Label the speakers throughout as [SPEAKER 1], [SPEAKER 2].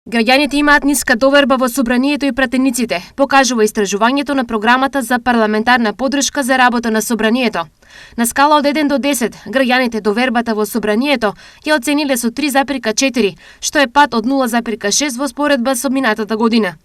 [SPEAKER 1] Граѓаните имаат ниска доверба во собранието и пратениците, покажува истражувањето на програмата за парламентарна поддршка за работа на собранието. На скала од 1 до 10, граѓаните довербата во собранието ја оцениле со 3,4, што е пат од 0,6 во споредба со минатата година.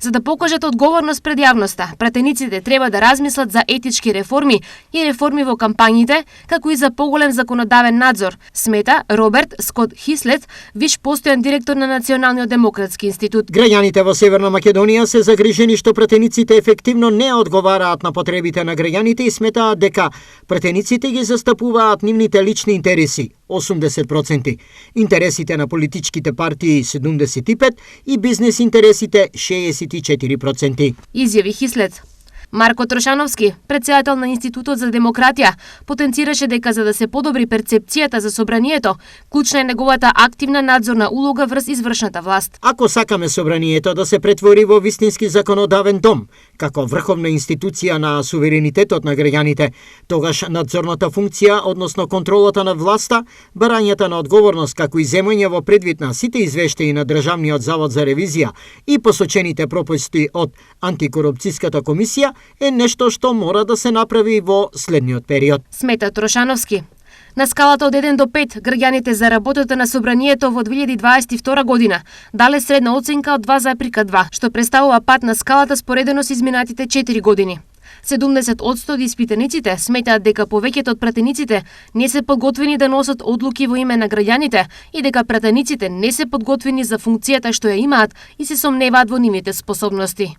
[SPEAKER 1] За да покажат одговорност пред јавноста, пратениците треба да размислат за етички реформи и реформи во кампањите, како и за поголем законодавен надзор, смета Роберт Скот Хислет, виш постојан директор на Националниот демократски институт.
[SPEAKER 2] Граѓаните во Северна Македонија се загрижени што пратениците ефективно не одговараат на потребите на граѓаните и сметаат дека пратениците ги застапуваат нивните лични интереси 80%, интересите на политичките партии 75% и бизнес интересите 64%.
[SPEAKER 1] Изјави Хислет. Марко Трошановски, претседател на Институтот за демократија, потенцираше дека за да се подобри перцепцијата за собранието, клучна е неговата активна надзорна улога врз извршната власт.
[SPEAKER 2] Ако сакаме собранието да се претвори во вистински законодавен дом, како врховна институција на суверенитетот на граѓаните, тогаш надзорната функција, односно контролата на власта, барањата на одговорност, како и земање во предвид на сите извештаи на Државниот завод за ревизија и посочените пропусти од антикорупцијската комисија, е нешто што мора да се направи во следниот период.
[SPEAKER 1] Смета Трошановски. На скалата од 1 до 5, граѓаните за работата на собранието во 2022 година дале средна оценка од 2,2, што представува пат на скалата споредено со изминатите 4 години. 70% од испитаниците сметаат дека повеќето од пратениците не се подготвени да носат одлуки во име на граѓаните и дека пратениците не се подготвени за функцијата што ја имаат и се сомневаат во нивните способности.